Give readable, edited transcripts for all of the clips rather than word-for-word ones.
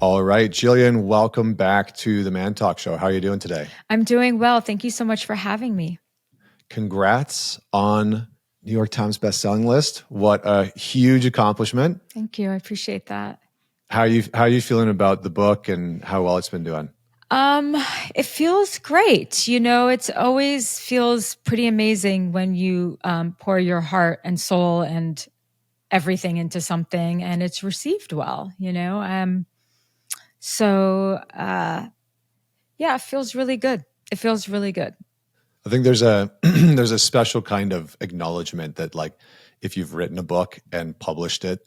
All right, Jillian, welcome back to the ManTalk Show. How are you doing today? I'm doing well. Thank you so much for having me. Congrats on New York Times bestselling list. What a huge accomplishment. Thank you. I appreciate that. How are you feeling about the book and how well it's been doing? It feels great. It always feels pretty amazing when you pour your heart and soul and everything into something and it's received well, Yeah, it feels really good. It feels really good. I think there's a there's a special kind of acknowledgement that, like, if you've written a book and published it,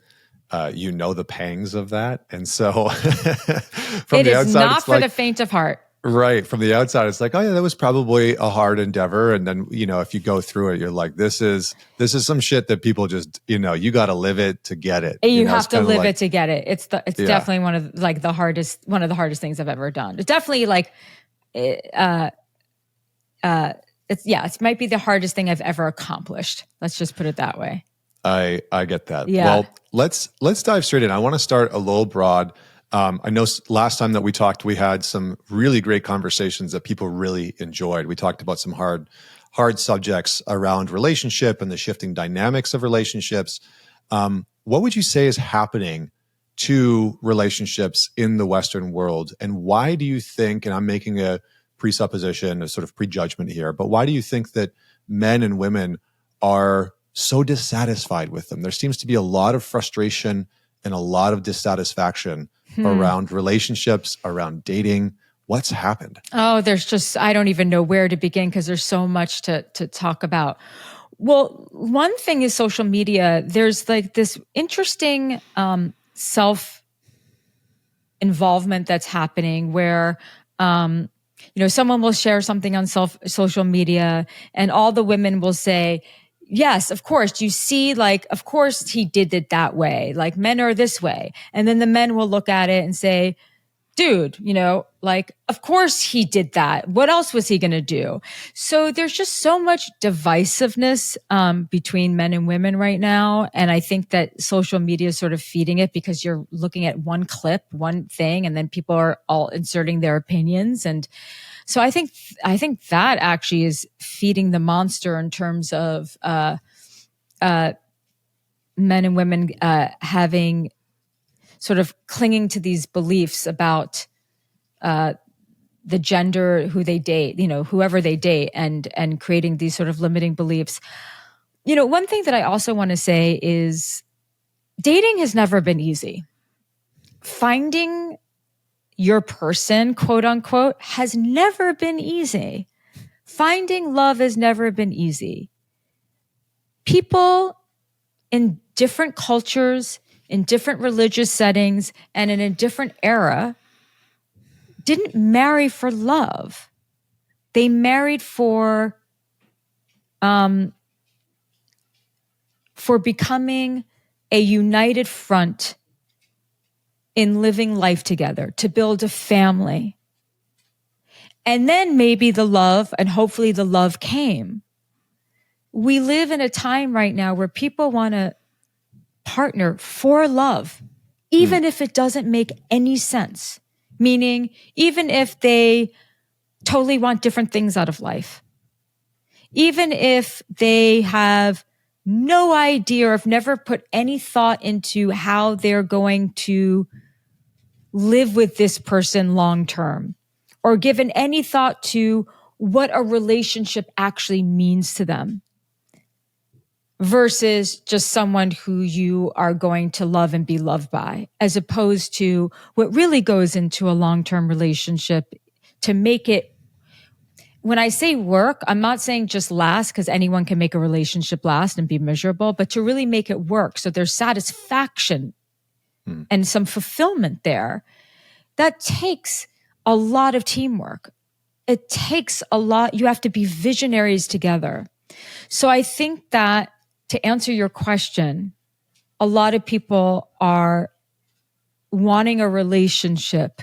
you know the pangs of that. And so from it the is outside, not it's for like, the faint of heart. Right. From the outside, it's like, oh yeah, that was probably a hard endeavor. And then, if you go through it, you're like, this is some shit that people just, you got to live it to get it. You have to live it to get it. It's definitely one of the hardest things I've ever done. It's definitely it might be the hardest thing I've ever accomplished. Let's just put it that way. I get that. Yeah. Well, let's dive straight in. I want to start a little broad. I know last time that we talked, we had some really great conversations that people really enjoyed. We talked about some hard subjects around relationship and the shifting dynamics of relationships. What would you say is happening to relationships in the Western world? And why do you think, and I'm making a presupposition, a sort of prejudgment here, but why do you think that men and women are so dissatisfied with them? There seems to be a lot of frustration and a lot of dissatisfaction around relationships, around dating. What's happened? Oh, I don't even know where to begin because there's so much to talk about. Well, one thing is social media. There's like this interesting self-involvement that's happening where, someone will share something on social media and all the women will say, yes, of course. You see, of course he did it that way. Like, men are this way. And then the men will look at it and say, dude, of course he did that. What else was he going to do? So there's just so much divisiveness between men and women right now. And I think that social media is sort of feeding it because you're looking at one clip, one thing, and then people are all inserting their opinions. And so I think that actually is feeding the monster in terms of men and women having sort of clinging to these beliefs about the gender, who they date, whoever they date, and creating these sort of limiting beliefs. One thing that I also want to say is dating has never been easy. Finding your person, quote unquote, has never been easy. Finding love has never been easy. People in different cultures, in different religious settings, and in a different era didn't marry for love. They married for becoming a united front in living life together, to build a family. And then maybe the love, and hopefully the love came. We live in a time right now where people want to partner for love, even if it doesn't make any sense. Meaning, even if they totally want different things out of life. Even if they have no idea or have never put any thought into how they're going to live with this person long term, or given any thought to what a relationship actually means to them, versus just someone who you are going to love and be loved by, as opposed to what really goes into a long-term relationship to make it. When I say work, I'm not saying just last, because anyone can make a relationship last and be miserable, but to really make it work so there's satisfaction and some fulfillment there. That takes a lot of teamwork. It takes a lot. You have to be visionaries together. So I think that, to answer your question, a lot of people are wanting a relationship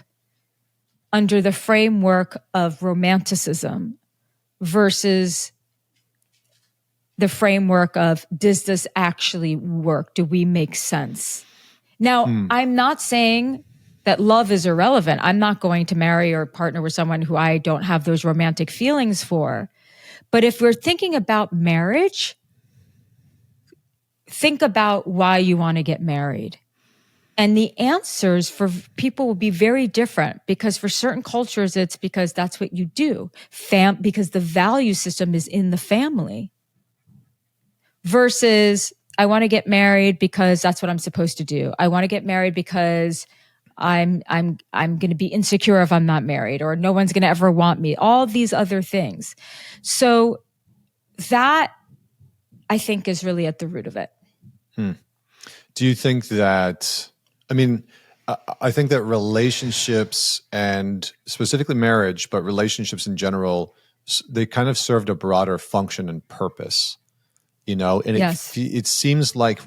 under the framework of romanticism versus the framework of, does this actually work? Do we make sense? Now, I'm not saying that love is irrelevant. I'm not going to marry or partner with someone who I don't have those romantic feelings for. But if we're thinking about marriage, think about why you want to get married. And the answers for people will be very different, because for certain cultures, it's because that's what you do, because the value system is in the family, versus I want to get married because that's what I'm supposed to do. I want to get married because I'm going to be insecure if I'm not married, or no one's going to ever want me. All these other things. So that, I think, is really at the root of it. Do you think that, I mean, I think that relationships, and specifically marriage, but relationships in general, they kind of served a broader function and purpose, you know? And Yes. it seems like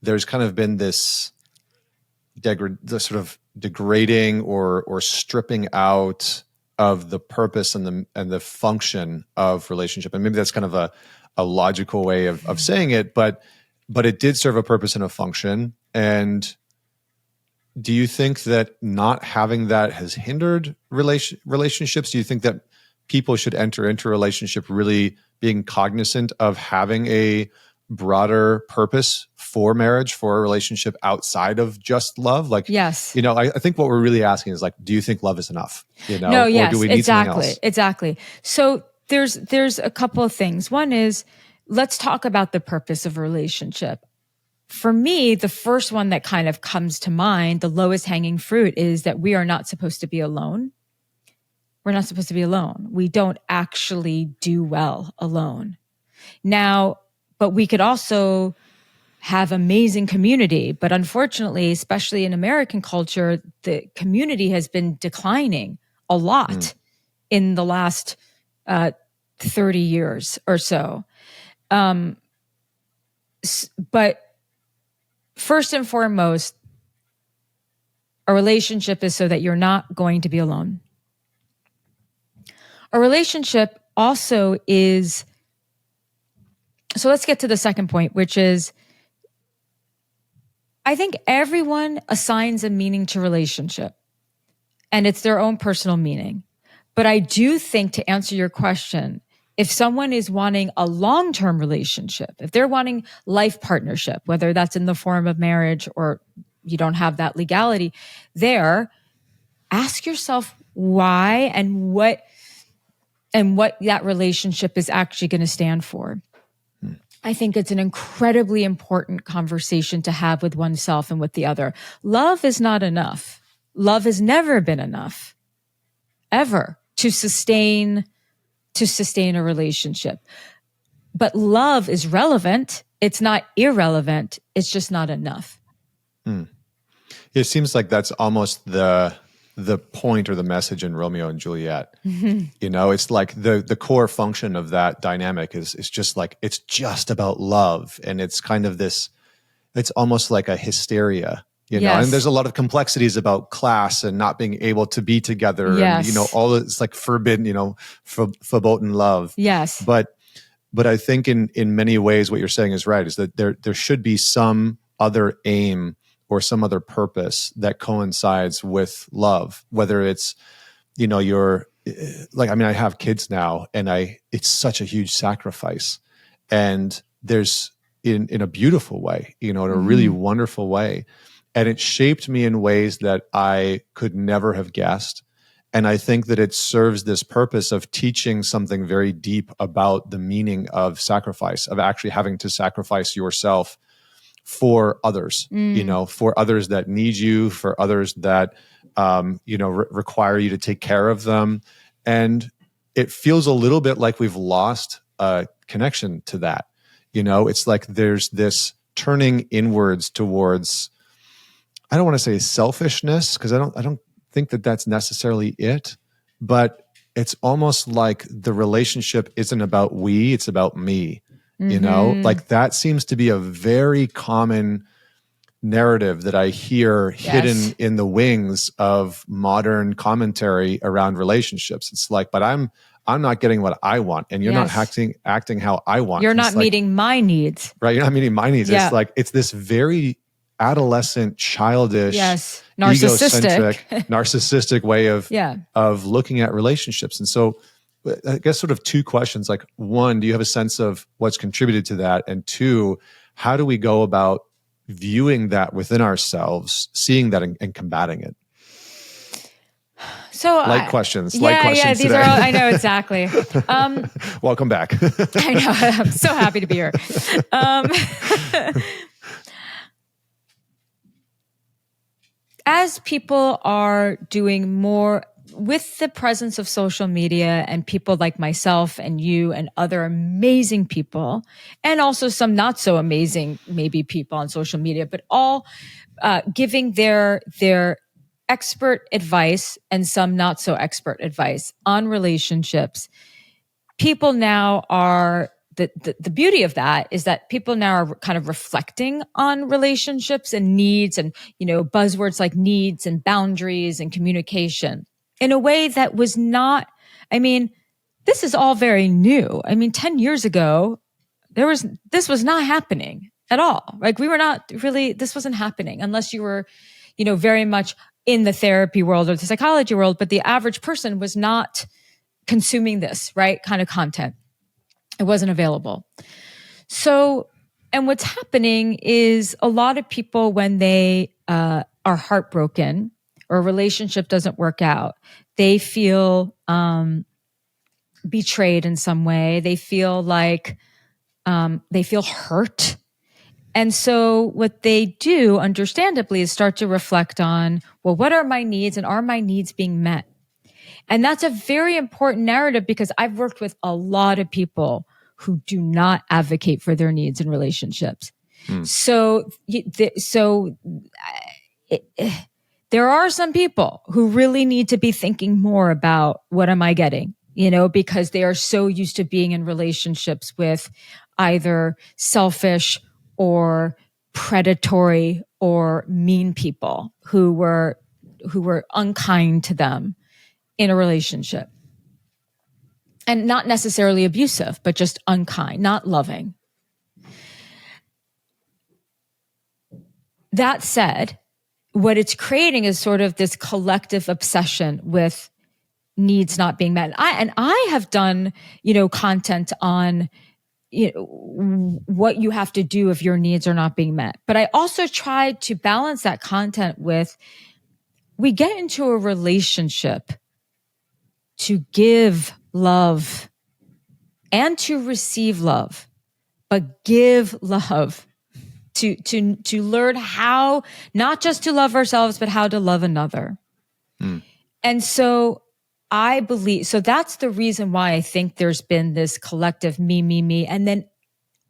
there's kind of been this the sort of degrading or stripping out of the purpose and the function of relationship. And maybe that's kind of a logical way of saying it, but it did serve a purpose and a function. And do you think that not having that has hindered relationships? Do you think that people should enter into a relationship really being cognizant of having a broader purpose for marriage, for a relationship outside of just love? Like, yes, you know, I think what we're really asking is like, do you think love is enough? You know, no, yes, or do we need something else? Exactly. So there's a couple of things. One is, let's talk about the purpose of a relationship. For me, the first one that kind of comes to mind, the lowest hanging fruit, is that we are not supposed to be alone. We're not supposed to be alone. We don't actually do well alone. Now, but we could also have amazing community. But unfortunately, especially in American culture, the community has been declining a lot in the last 30 years or so. But first and foremost, a relationship is so that you're not going to be alone. A relationship also is, so let's get to the second point, which is, I think everyone assigns a meaning to relationship, and it's their own personal meaning. But I do think, to answer your question, if someone is wanting a long-term relationship, if they're wanting life partnership, whether that's in the form of marriage or you don't have that legality there, ask yourself why and what that relationship is actually going to stand for. I think it's an incredibly important conversation to have with oneself and with the other. Love is not enough. Love has never been enough, ever, to sustain a relationship. But love is relevant. It's not irrelevant. It's just not enough. It seems like that's almost the point or the message in Romeo and Juliet. You know, it's like the core function of that dynamic is just like, it's just about love. And it's kind of this, it's almost like a hysteria, you know, and there's a lot of complexities about class and not being able to be together. And, you know, all it's like forbidden, you know, verboten love. Yes. But I think in many ways, what you're saying is right, is that there should be some other aim or some other purpose that coincides with love, whether it's, you know, you're like, I mean, I have kids now, and it's such a huge sacrifice, and there's in a beautiful way, you know, in a really wonderful way. And it shaped me in ways that I could never have guessed. And I think that it serves this purpose of teaching something very deep about the meaning of sacrifice, of actually having to sacrifice yourself for others, you know, for others that need you, for others that, you know, require you to take care of them. And it feels a little bit like we've lost a connection to that. You know, it's like there's this turning inwards towards, I don't want to say selfishness, because I don't think that that's necessarily it, but it's almost like the relationship isn't about we, it's about me. You know, like that seems to be a very common narrative that I hear hidden in the wings of modern commentary around relationships. It's like, but I'm not getting what I want, and you're not acting how I want. You're not meeting my needs. Right, you're not meeting my needs. It's like, it's this very adolescent, childish, yes, narcissistic, egocentric, narcissistic way of looking at relationships. And so I guess sort of two questions, like one, do you have a sense of what's contributed to that? And two, how do we go about viewing that within ourselves, seeing that and combating it? So light questions yeah, these today. are all, I know, exactly. Welcome back. I know, I'm so happy to be here. As people are doing more with the presence of social media and people like myself and you and other amazing people, and also some not so amazing maybe people on social media, but all giving their expert advice and some not so expert advice on relationships. People now are the beauty of that is that people now are kind of reflecting on relationships and needs and, buzzwords like needs and boundaries and communication in a way that was not, this is all very new. 10 years ago, this was not happening at all. Like this wasn't happening unless you were, very much in the therapy world or the psychology world, but the average person was not consuming this, right, kind of content. It wasn't available. So, and what's happening is a lot of people, when they are heartbroken or a relationship doesn't work out, they feel betrayed in some way. They feel like they feel hurt. And so what they do, understandably, is start to reflect on, well, what are my needs and are my needs being met? And that's a very important narrative because I've worked with a lot of people who do not advocate for their needs in relationships. So there are some people who really need to be thinking more about what am I getting, because they are so used to being in relationships with either selfish or predatory or mean people who were unkind to them in a relationship. And not necessarily abusive, but just unkind, not loving. That said, what it's creating is sort of this collective obsession with needs not being met. And I have done, content on what you have to do if your needs are not being met. But I also tried to balance that content with, we get into a relationship to give love and to receive love, but give love to learn how not just to love ourselves, but how to love another. And so I believe, so that's the reason why I think there's been this collective me. And then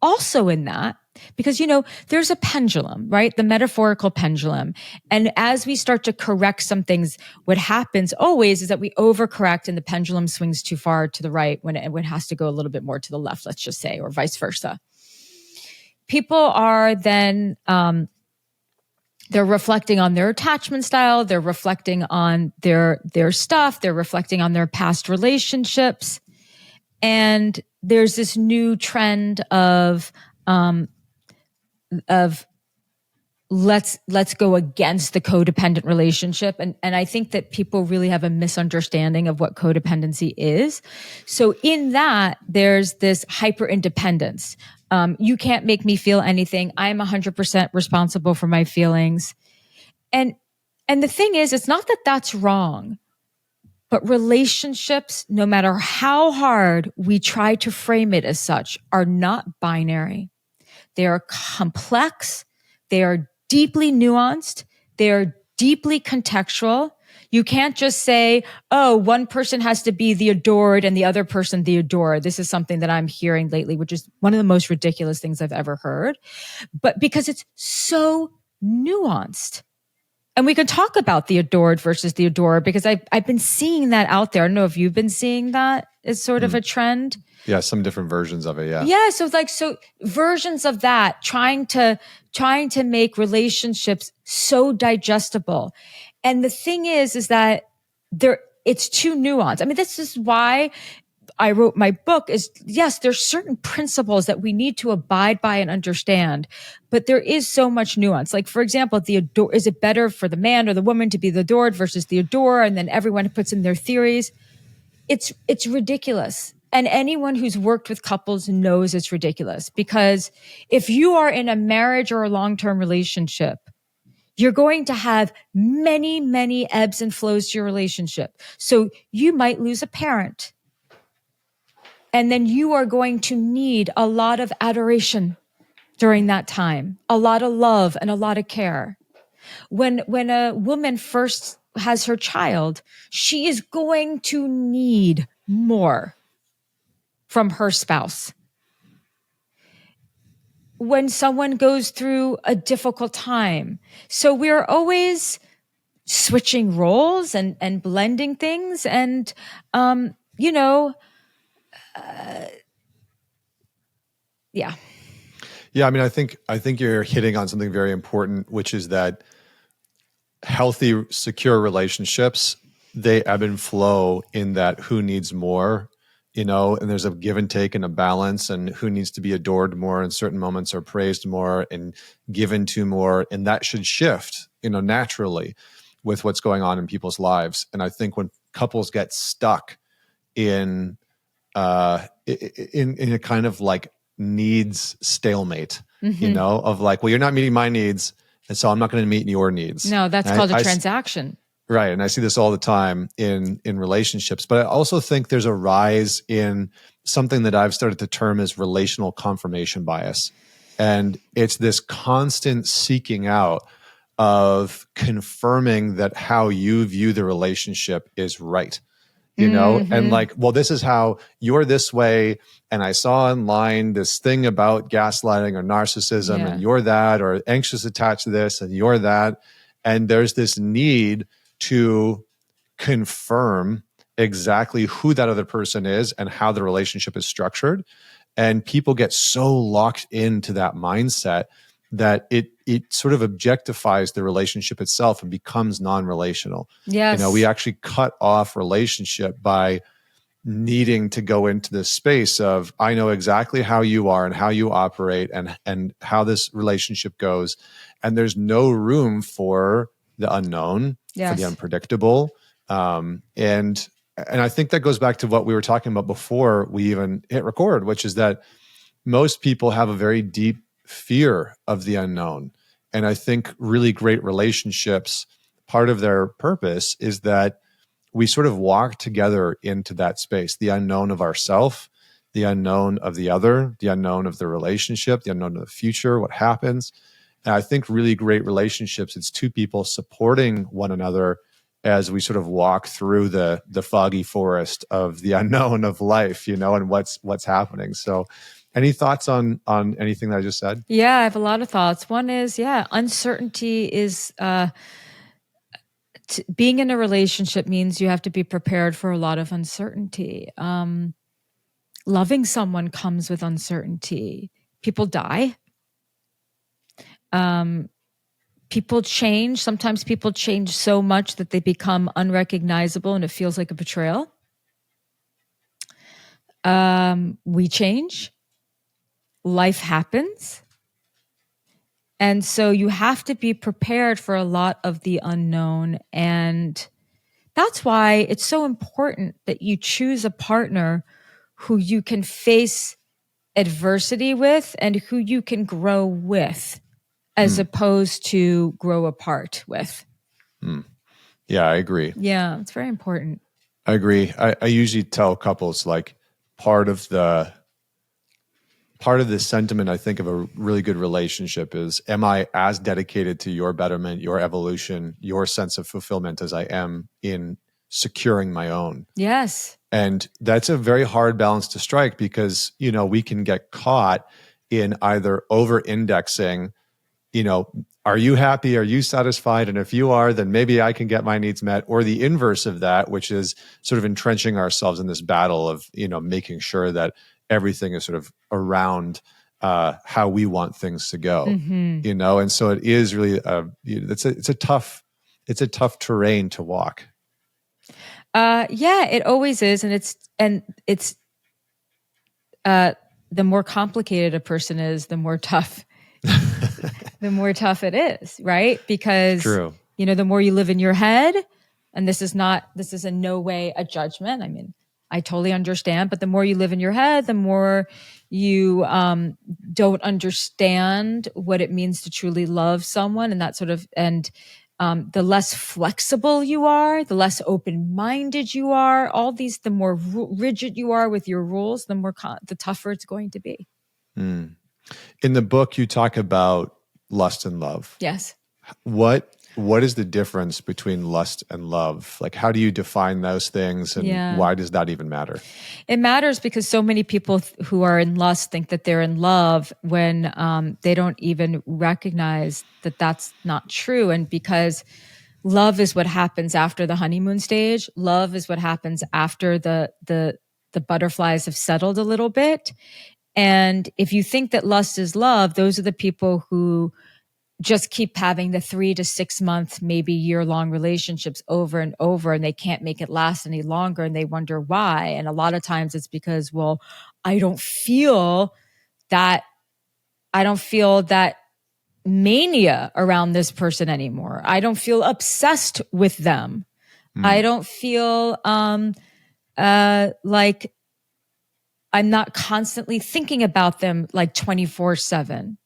also in that, because, there's a pendulum, right? The metaphorical pendulum. And as we start to correct some things, what happens always is that we overcorrect and the pendulum swings too far to the right when it has to go a little bit more to the left, let's just say, or vice versa. People are then, they're reflecting on their attachment style. They're reflecting on their stuff. They're reflecting on their past relationships. And there's this new trend of let's go against the codependent relationship. And I think that people really have a misunderstanding of what codependency is. So in that, there's this hyper independence. You can't make me feel anything. I'm 100% responsible for my feelings. And the thing is, it's not that that's wrong, but relationships, no matter how hard we try to frame it as such, are not binary. They are complex. They are deeply nuanced. They are deeply contextual. You can't just say, oh, one person has to be the adored and the other person the adored. This is something that I'm hearing lately, which is one of the most ridiculous things I've ever heard. But because it's so nuanced. And we can talk about the adored versus the adored because I've been seeing that out there. I don't know if you've been seeing that as sort of a trend. Yeah, some different versions of it, yeah. Yeah, so versions of that, trying to make relationships so digestible. And the thing is that it's too nuanced. This is why I wrote my book is, yes, there's certain principles that we need to abide by and understand, but there is so much nuance. Like, for example, is it better for the man or the woman to be the adored versus the adorer? And then everyone puts in their theories. It's ridiculous. And anyone who's worked with couples knows it's ridiculous, because if you are in a marriage or a long-term relationship, you're going to have many, many ebbs and flows to your relationship. So you might lose a parent. And then you are going to need a lot of adoration during that time, a lot of love and a lot of care. When a woman first has her child, she is going to need more from her spouse. When someone goes through a difficult time. So we're always switching roles and blending things. And, yeah. Yeah, I mean, I think you're hitting on something very important, which is that healthy, secure relationships, they ebb and flow in that who needs more, and there's a give and take and a balance, and who needs to be adored more in certain moments or praised more and given to more. And that should shift, naturally with what's going on in people's lives. And I think when couples get stuck in a kind of like needs stalemate, of like, well, you're not meeting my needs, and so I'm not going to meet your needs. No, that's called a transaction. Right. And I see this all the time in relationships. But I also think there's a rise in something that I've started to term as relational confirmation bias. And it's this constant seeking out of confirming that how you view the relationship is right. And like, well, this is how you're this way. And I saw online this thing about gaslighting or narcissism, and you're that, or anxious attached to this, and you're that. And there's this need to confirm exactly who that other person is and how the relationship is structured. And people get so locked into that mindset that it sort of objectifies the relationship itself and becomes non-relational. Yes. We actually cut off relationship by needing to go into this space of, I know exactly how you are and how you operate and how this relationship goes. And there's no room for the unknown, for the unpredictable. And I think that goes back to what we were talking about before we even hit record, which is that most people have a very deep fear of the unknown. And I think really great relationships, part of their purpose is that we sort of walk together into that space, the unknown of ourself, the unknown of the other, the unknown of the relationship, the unknown of the future, what happens. And I think really great relationships, it's two people supporting one another as we sort of walk through the foggy forest of the unknown of life, and what's happening. So any thoughts on anything that I just said? Yeah, I have a lot of thoughts. One is, uncertainty is, being in a relationship means you have to be prepared for a lot of uncertainty. Loving someone comes with uncertainty. People die. People change. Sometimes people change so much that they become unrecognizable and it feels like a betrayal. We change. Life happens. And so you have to be prepared for a lot of the unknown. And that's why it's so important that you choose a partner who you can face adversity with and who you can grow with, as opposed to grow apart with. Yeah, I agree. Yeah, it's very important. I agree. I usually tell couples, like, part of the sentiment, I think, of a really good relationship is, am I as dedicated to your betterment, your evolution, your sense of fulfillment as I am in securing my own? Yes. And that's a very hard balance to strike because, we can get caught in either over-indexing, are you happy? Are you satisfied? And if you are, then maybe I can get my needs met. Or the inverse of that, which is sort of entrenching ourselves in this battle of, making sure that everything is sort of around how we want things to go, and so it is really it's a tough terrain to walk. Yeah, it always is, and it's the more complicated a person is, the more tough it is, right? Because True. the more you live in your head, and this is in no way a judgment. I mean, I totally understand, but the more you live in your head, the more you don't understand what it means to truly love someone, and that sort of, and the less flexible you are, the less open-minded you are, all these, the more rigid you are with your rules, the tougher it's going to be. Mm. In the book, you talk about lust and love. Yes. What is the difference between lust and love? Like, how do you define those things, and why does that even matter? It matters because so many people who are in lust think that they're in love when they don't even recognize that that's not true. And because love is what happens after the honeymoon stage, love is what happens after the butterflies have settled a little bit. And if you think that lust is love, those are the people who just keep having the 3 to 6 month, maybe year-long relationships over and over, and they can't make it last any longer, and they wonder why. And a lot of times it's because, well, I don't feel that mania around this person anymore. I don't feel obsessed with them. I don't feel like I'm not constantly thinking about them like 24/7.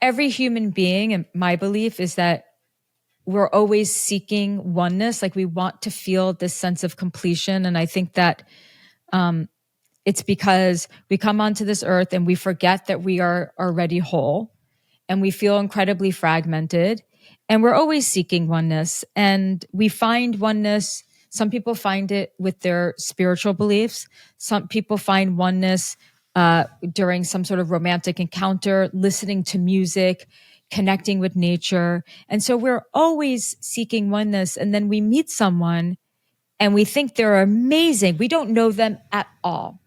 Every human being, and my belief is that we're always seeking oneness. Like, we want to feel this sense of completion. And I think that it's because we come onto this earth and we forget that we are already whole, and we feel incredibly fragmented, and we're always seeking oneness. And we find oneness. Some people find it with their spiritual beliefs. Some people find oneness during some sort of romantic encounter, listening to music, connecting with nature. And so we're always seeking oneness. And then we meet someone and we think they're amazing. We don't know them at all.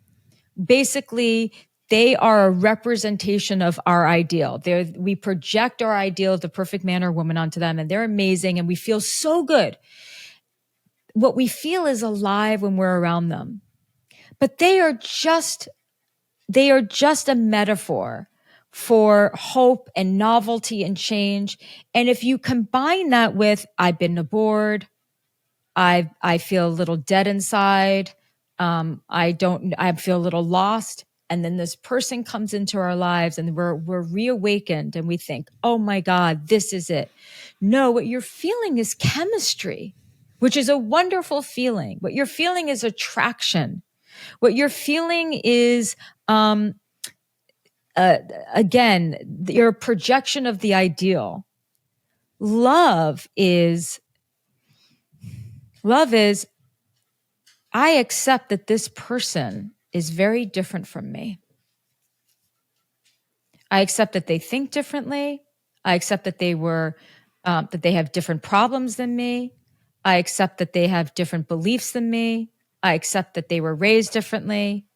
Basically, they are a representation of our ideal. We project our ideal of the perfect man or woman onto them, and they're amazing, and we feel so good. What we feel is alive when we're around them. But they are just a metaphor for hope and novelty and change. And if you combine that with, I've been bored, I feel a little dead inside, I feel a little lost. And then this person comes into our lives and we're reawakened and we think, oh my God, this is it. No, what you're feeling is chemistry, which is a wonderful feeling. What you're feeling is attraction. What you're feeling is, again, your projection of the ideal. Love is, I accept that this person is very different from me. I accept that they think differently. I accept that that they have different problems than me. I accept that they have different beliefs than me. I accept that they were raised differently.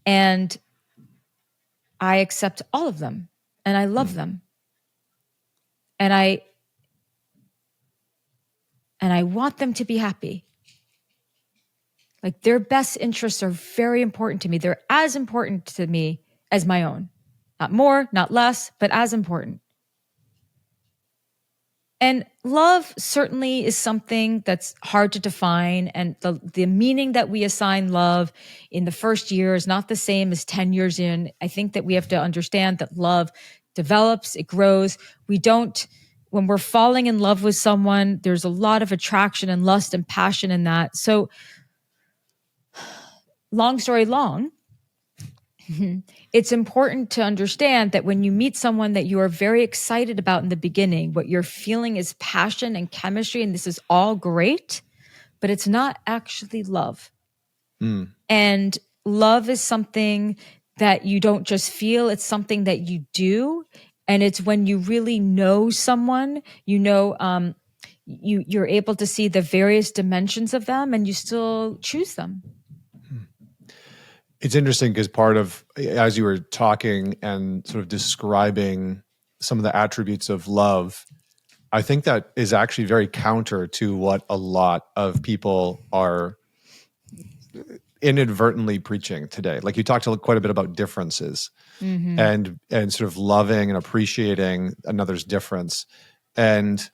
And I accept all of them, and I love them. And I want them to be happy. Like, their best interests are very important to me. They're as important to me as my own. Not more, not less, but as important. And love certainly is something that's hard to define. And the meaning that we assign love in the first year is not the same as 10 years in. I think that we have to understand that love develops, it grows. When we're falling in love with someone, there's a lot of attraction and lust and passion in that. So, long story long, it's important to understand that when you meet someone that you are very excited about in the beginning, what you're feeling is passion and chemistry, and this is all great, but it's not actually love. And love is something that you don't just feel, it's something that you do. And it's when you really know someone, you're able to see the various dimensions of them, and you still choose them. It's interesting because part of, as you were talking and sort of describing some of the attributes of love, I think that is actually very counter to what a lot of people are inadvertently preaching today. Like you talked quite a bit about differences and sort of loving and appreciating another's difference. And,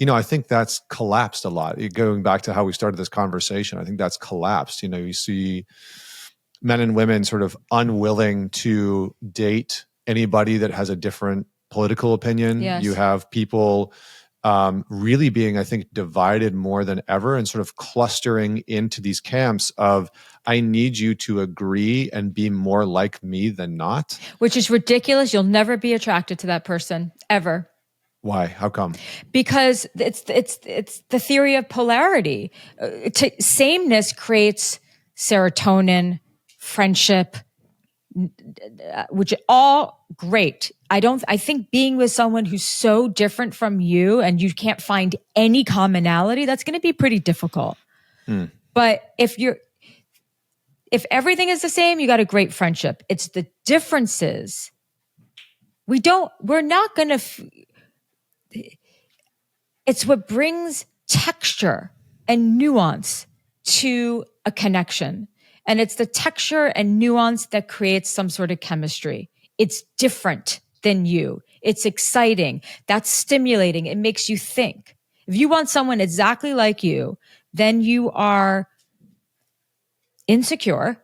I think that's collapsed a lot. Going back to how we started this conversation, I think that's collapsed. You see men and women sort of unwilling to date anybody that has a different political opinion. Yes. You have people really being, I think, divided more than ever and sort of clustering into these camps of, I need you to agree and be more like me than not. Which is ridiculous. You'll never be attracted to that person, ever. Why? How come? Because it's the theory of polarity. Sameness creates serotonin, friendship, which are all great. I think being with someone who's so different from you and you can't find any commonality, that's going to be pretty difficult. But if everything is the same, you got a great friendship. It's the differences. We're not going to, it's what brings texture and nuance to a connection. And it's the texture and nuance that creates some sort of chemistry. It's different than you. It's exciting. That's stimulating. It makes you think. If you want someone exactly like you, then you are insecure,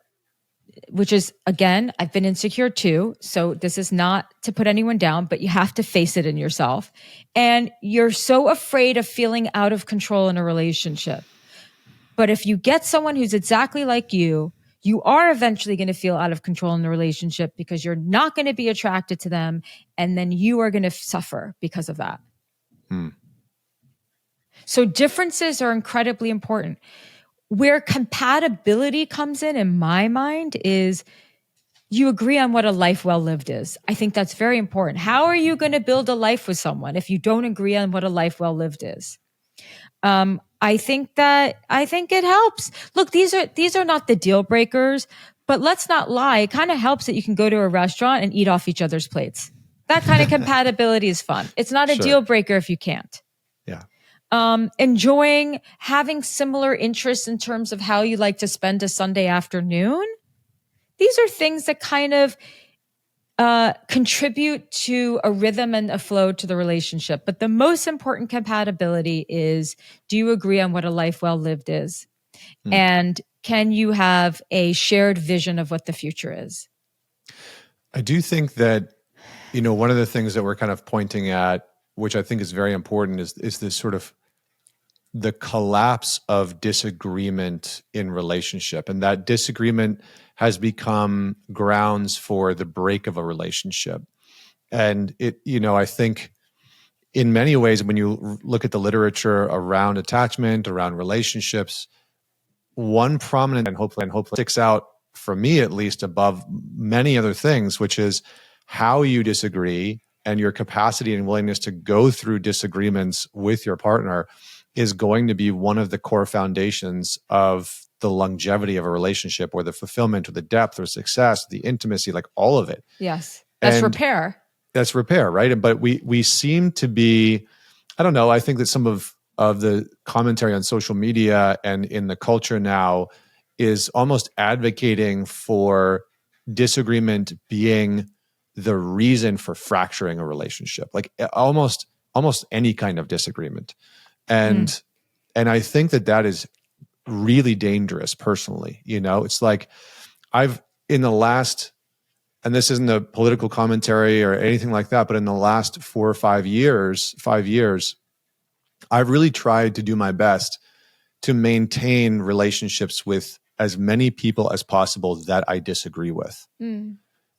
which is, again, I've been insecure too. So this is not to put anyone down, but you have to face it in yourself. And you're so afraid of feeling out of control in a relationship. But if you get someone who's exactly like you are eventually going to feel out of control in the relationship because you're not going to be attracted to them. And then you are going to suffer because of that. So differences are incredibly important. Where compatibility comes in my mind, is you agree on what a life well lived is. I think that's very important. How are you going to build a life with someone if you don't agree on what a life well lived is? I think it helps. Look, these are not the deal breakers, but let's not lie. It kind of helps that you can go to a restaurant and eat off each other's plates. That kind of compatibility is fun. It's not a deal breaker if you can't. Yeah. Enjoying having similar interests in terms of how you like to spend a Sunday afternoon. These are things that kind of contribute to a rhythm and a flow to the relationship. But the most important compatibility is, do you agree on what a life well lived is? And can you have a shared vision of what the future is? I do think that, one of the things that we're kind of pointing at, which I think is very important, is this sort of the collapse of disagreement in relationship. And that disagreement has become grounds for the break of a relationship. And I think in many ways, when you look at the literature around attachment, around relationships, one prominent and hopefully sticks out for me, at least, above many other things, which is how you disagree and your capacity and willingness to go through disagreements with your partner is going to be one of the core foundations of the longevity of a relationship, or the fulfillment, or the depth, or success, the intimacy, like all of it. Yes. That's repair. That's repair, right? But we seem to be, I don't know, I think that some of the commentary on social media and in the culture now is almost advocating for disagreement being the reason for fracturing a relationship, like almost any kind of disagreement. And I think that is really dangerous personally. It's like I've in the last, and this isn't a political commentary or anything like that, but in the last 4 or 5 years, I've really tried to do my best to maintain relationships with as many people as possible that I disagree with.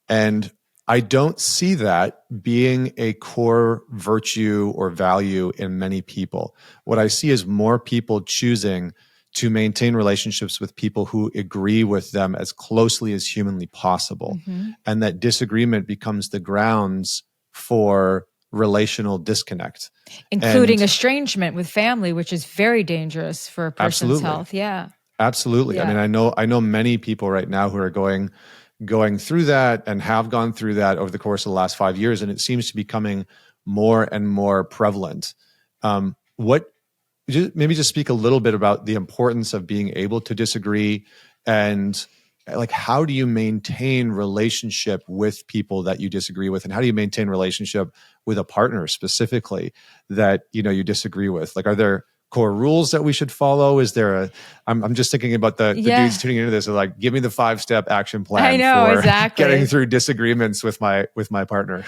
And I don't see that being a core virtue or value in many people. What I see is more people choosing to maintain relationships with people who agree with them as closely as humanly possible. And that disagreement becomes the grounds for relational disconnect. Including estrangement with family, which is very dangerous for a person's health. Yeah. Absolutely. Yeah. I mean, I know many people right now who are going through that and have gone through that over the course of the last 5 years, and it seems to be becoming more and more prevalent. What maybe just speak a little bit about the importance of being able to disagree, and like, how do you maintain relationship with people that you disagree with, and how do you maintain relationship with a partner specifically that you disagree with? Like, are there core rules that we should follow? Is there I'm just thinking about the dudes tuning into this, are like, give me the 5-step action plan for exactly. getting through disagreements with my partner.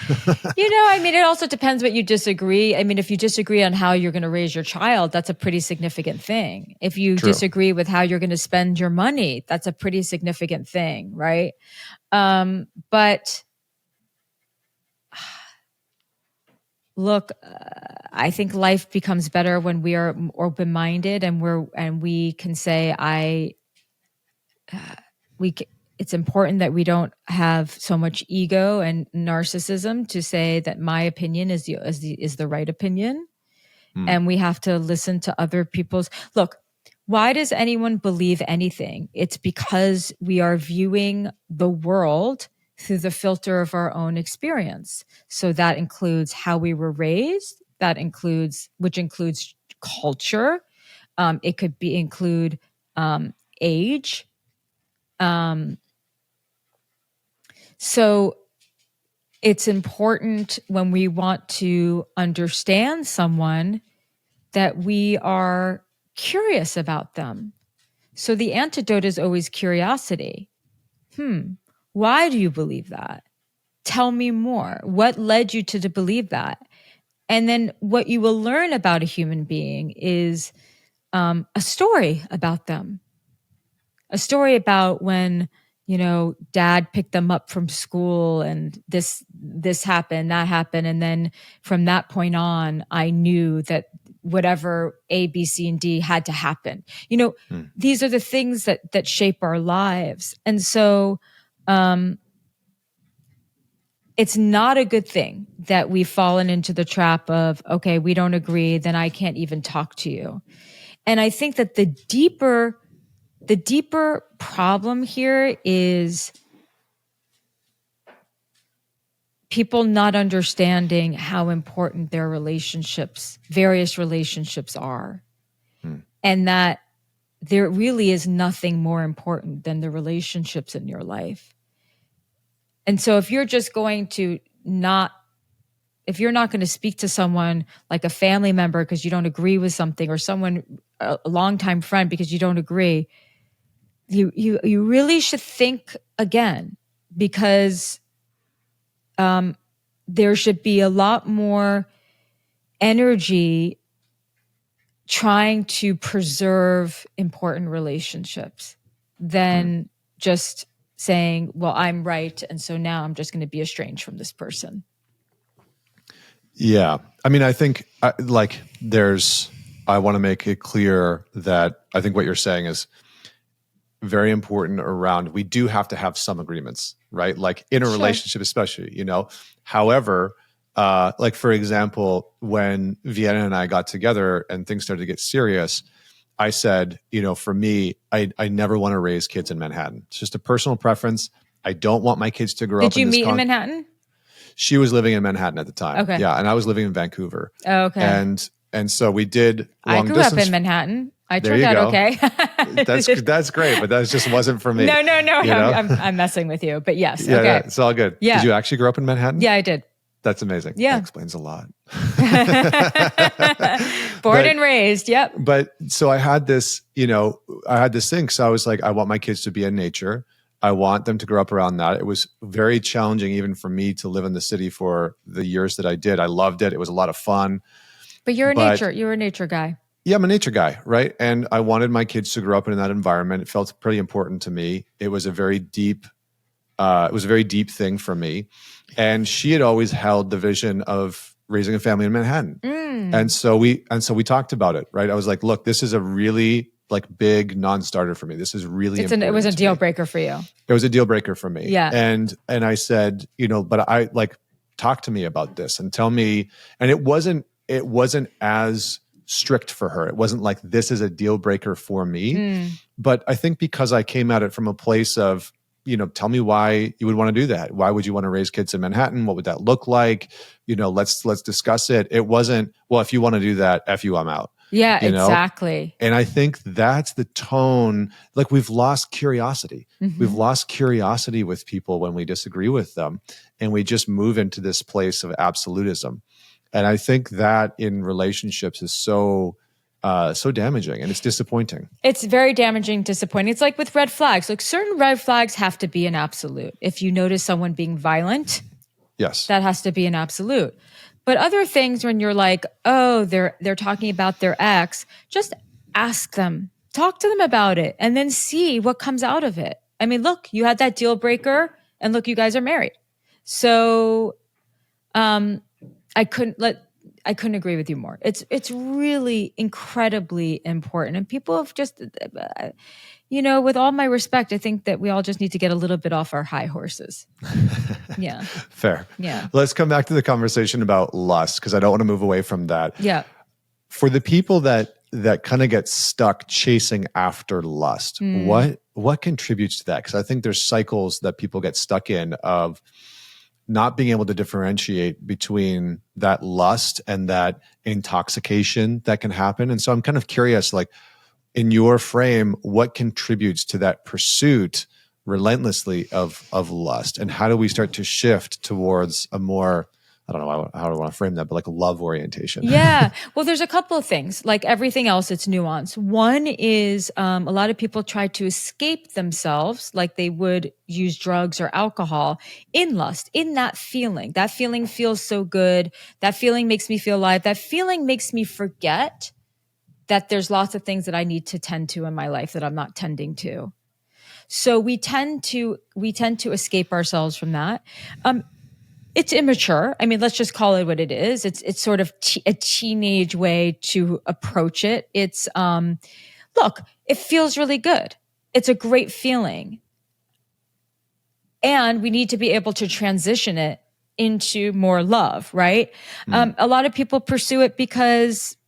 It also depends what you disagree. If you disagree on how you're going to raise your child, that's a pretty significant thing. If you disagree with how you're going to spend your money, that's a pretty significant thing, right? But look, I think life becomes better when we are open-minded and we can say, it's important that we don't have so much ego and narcissism to say that my opinion is the right opinion. And we have to listen to other people's. Look, why does anyone believe anything? It's because we are viewing the world through the filter of our own experience. So that includes how we were raised, which includes culture. It could include age. So it's important when we want to understand someone that we are curious about them. So the antidote is always curiosity. Why do you believe that? Tell me more. What led you to believe that? And then what you will learn about a human being is a story about them. A story about when, dad picked them up from school and this happened, that happened. And then from that point on, I knew that whatever A, B, C, and D had to happen. These are the things that shape our lives. And so it's not a good thing that we've fallen into the trap of, okay, we don't agree, then I can't even talk to you. And I think that the deeper problem here is people not understanding how important their various relationships are. And that there really is nothing more important than the relationships in your life. And so if you're just going to if you're not going to speak to someone like a family member because you don't agree with something, or a longtime friend because you don't agree, you really should think again, because there should be a lot more energy trying to preserve important relationships than just saying, well, I'm right, and so now I'm just going to be estranged from this person. Yeah. I think I want to make it clear that I think what you're saying is very important around, we do have to have some agreements, right? Like in a relationship, especially, however, like for example, when Vienna and I got together and things started to get serious, I said, for me, I never want to raise kids in Manhattan. It's just a personal preference. I don't want my kids to grow up in this. Did you meet in Manhattan? She was living in Manhattan at the time. Okay. Yeah. And I was living in Vancouver. Oh, okay. And so we did long distance. I grew up in Manhattan. I turned out okay. That's great, but that just wasn't for me. No. I'm messing with you, but yes. Yeah, okay. Yeah, it's all good. Yeah. Did you actually grow up in Manhattan? Yeah, I did. That's amazing. Yeah. That explains a lot. Born and raised. Yep. But so I had this, I had this thing. So I was like, I want my kids to be in nature. I want them to grow up around that. It was very challenging even for me to live in the city for the years that I did. I loved it. It was a lot of fun. But you're a nature guy. Yeah, I'm a nature guy, right? And I wanted my kids to grow up in that environment. It felt pretty important to me. It was a very deep thing for me. And she had always held the vision of raising a family in Manhattan. And so we talked about it, right? I was like, look, this is a really big non-starter for me. This is really important. It was a deal breaker for you. It was a deal breaker for me. Yeah. And I said, but I talk to me about this and tell me, and it wasn't as strict for her. It wasn't like, this is a deal breaker for me. But I think because I came at it from a place of, tell me why you would want to do that. Why would you want to raise kids in Manhattan? What would that look like? Let's discuss it. It wasn't, well, if you want to do that, F you, I'm out. Yeah, exactly. And I think that's the tone. Like, we've lost curiosity. We've lost curiosity with people when we disagree with them, and we just move into this place of absolutism. And I think that in relationships is so damaging, and it's disappointing. It's very damaging, disappointing. It's like with red flags. Like, certain red flags have to be an absolute. If you notice someone being violent, yes, that has to be an absolute. But other things, when you're like, oh, they're talking about their ex, just ask them, talk to them about it, and then see what comes out of it. I mean, look, you had that deal breaker, and look, you guys are married. So, I couldn't agree with you more. It's really incredibly important, and people have just, with all my respect, I think that we all just need to get a little bit off our high horses. Yeah. Fair. Yeah. Let's come back to the conversation about lust, because I don't want to move away from that. Yeah. For the people that kind of get stuck chasing after lust, what contributes to that? Because I think there's cycles that people get stuck in of not being able to differentiate between that lust and that intoxication that can happen. And so I'm kind of curious, like, in your frame, what contributes to that pursuit relentlessly of lust, and how do we start to shift towards a more, I don't know how do I want to frame that, but like a love orientation? Yeah. Well, there's a couple of things. Like everything else, it's nuance. One is a lot of people try to escape themselves, like they would use drugs or alcohol, in lust, in that feeling. That feeling feels so good. That feeling makes me feel alive. That feeling makes me forget that there's lots of things that I need to tend to in my life that I'm not tending to. So we tend to escape ourselves from that. It's immature. I mean, let's just call it what it is. It's sort of a teenage way to approach it. It's, look, it feels really good. It's a great feeling. And we need to be able to transition it into more love, right? A lot of people pursue it because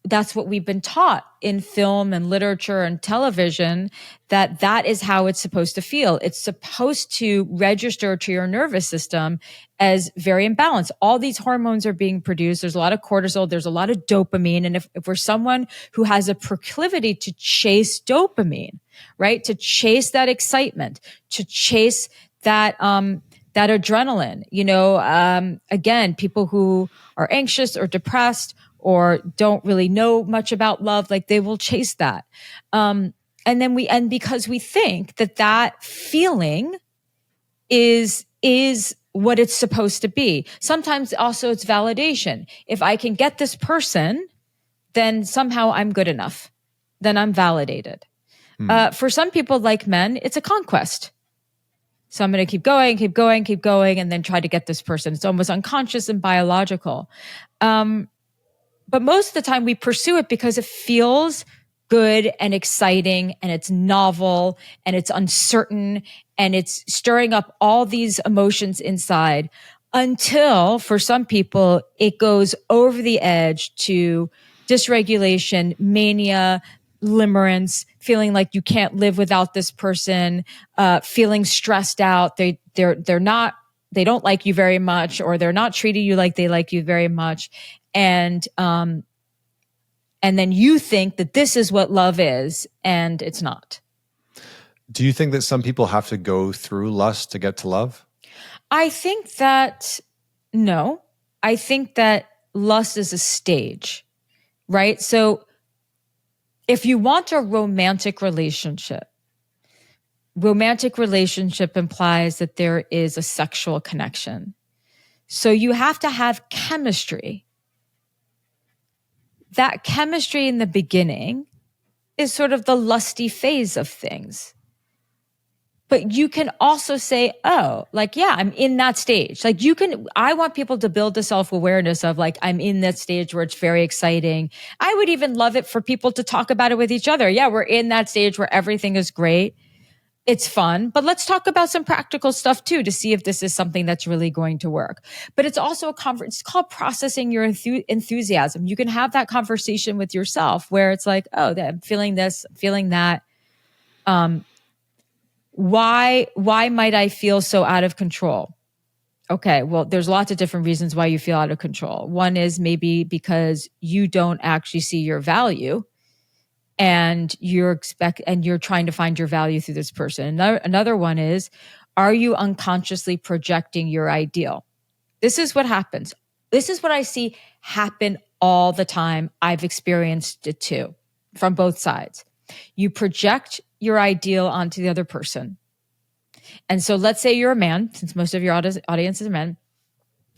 that's what we've been taught in film and literature and television, that is how it's supposed to feel. It's supposed to register to your nervous system as very imbalanced. All these hormones are being produced. There's a lot of cortisol. There's a lot of dopamine. And if we're someone who has a proclivity to chase dopamine, right? To chase that excitement, to chase that adrenaline, again, people who are anxious or depressed or don't really know much about love, like they will chase that. And because we think that feeling is what it's supposed to be. Sometimes also it's validation. If I can get this person, then somehow I'm good enough. Then I'm validated. For some people, like men, it's a conquest. So I'm going to keep going, and then try to get this person. It's almost unconscious and biological. But most of the time we pursue it because it feels good and exciting, and it's novel, and it's uncertain, and it's stirring up all these emotions inside, until for some people it goes over the edge to dysregulation, mania, limerence, feeling like you can't live without this person, feeling stressed out. They don't like you very much, or they're not treating you like they like you very much. And then you think that this is what love is, and it's not. Do you think that some people have to go through lust to get to love? I think that, no. I think that lust is a stage, right? So if you want a romantic relationship implies that there is a sexual connection. So you have to have chemistry. That chemistry in the beginning is sort of the lusty phase of things. But you can also say, oh, like, yeah, I'm in that stage. Like I want people to build the self-awareness of, like, I'm in that stage where it's very exciting. I would even love it for people to talk about it with each other. Yeah, we're in that stage where everything is great. It's fun, but let's talk about some practical stuff too, to see if this is something that's really going to work. But it's also a conference. It's called processing your enthusiasm. You can have that conversation with yourself where it's like, oh, I'm feeling this, I'm feeling that. why might I feel so out of control? Okay, well, there's lots of different reasons why you feel out of control. One is maybe because you don't actually see your value, and you're trying to find your value through this person. Another one is, are you unconsciously projecting your ideal? This is what happens. This is what I see happen all the time. I've experienced it too, from both sides. You project your ideal onto the other person. And so let's say you're a man, since most of your audience is men,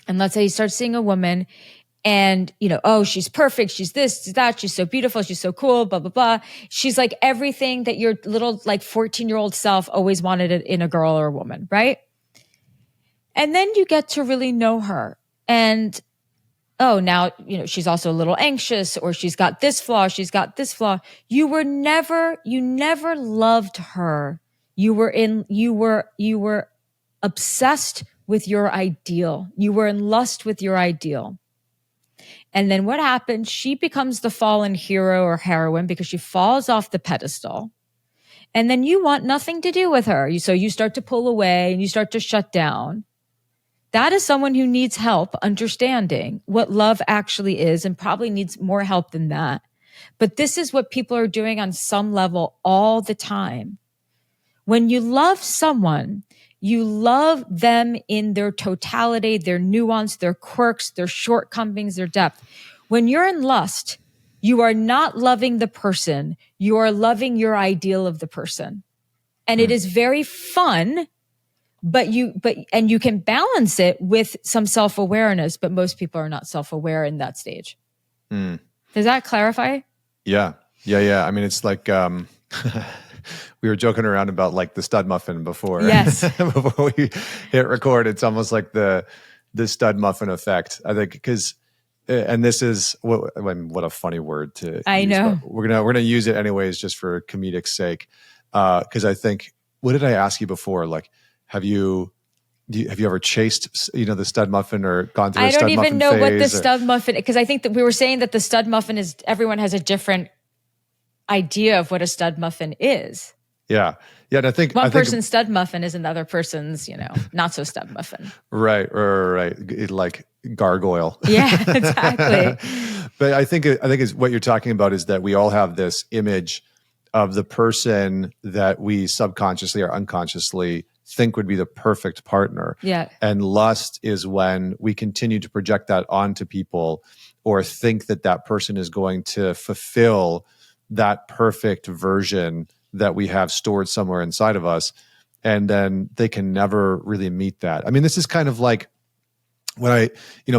and let's say you start seeing a woman and, oh, she's perfect. She's this, she's that. She's so beautiful. She's so cool, blah, blah, blah. She's like everything that your little 14-year-old self always wanted in a girl or a woman, right? And then you get to really know her. And, oh, now, she's also a little anxious, or she's got this flaw. She's got this flaw. You never loved her. You were obsessed with your ideal. You were in lust with your ideal. And then what happens? She becomes the fallen hero or heroine because she falls off the pedestal. And then you want nothing to do with her. So you start to pull away and you start to shut down. That is someone who needs help understanding what love actually is, and probably needs more help than that. But this is what people are doing on some level all the time. When you love someone, you love them in their totality, their nuance, their quirks, their shortcomings, their depth. When you're in lust, you are not loving the person. You are loving your ideal of the person. And it is very fun, but you can balance it with some self-awareness, but most people are not self-aware in that stage. Does that clarify? Yeah. I mean, it's like, we were joking around about the stud muffin before. Yes. Before we hit record, it's almost like the stud muffin effect. I think because, and this is what a funny word to I use, know. but we're gonna use it anyways, just for comedic sake. Because I think, what did I ask you before? Have you ever chased the stud muffin, or gone through a stud muffin phase? I don't even know what the stud muffin, because I think that we were saying that the stud muffin is, everyone has a different idea of what a stud muffin is. Yeah. And I think one person's stud muffin is another person's, not so stud muffin. Right. Like gargoyle. Yeah, exactly. But I think is what you're talking about is that we all have this image of the person that we subconsciously or unconsciously think would be the perfect partner. Yeah. And lust is when we continue to project that onto people, or think that person is going to fulfill that perfect version that we have stored somewhere inside of us. And then they can never really meet that. I mean, this is kind of like when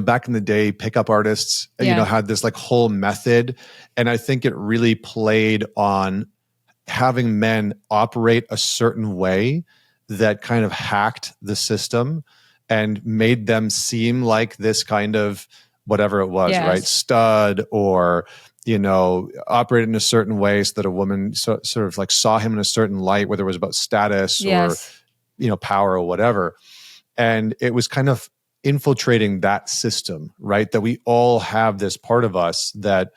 back in the day, pickup artists, had this whole method. And I think it really played on having men operate a certain way that kind of hacked the system and made them seem like this kind of whatever it was, right? Stud, or operated in a certain way so that a woman sort of saw him in a certain light, whether it was about status or, power or whatever. And it was kind of infiltrating that system, right? That we all have this part of us that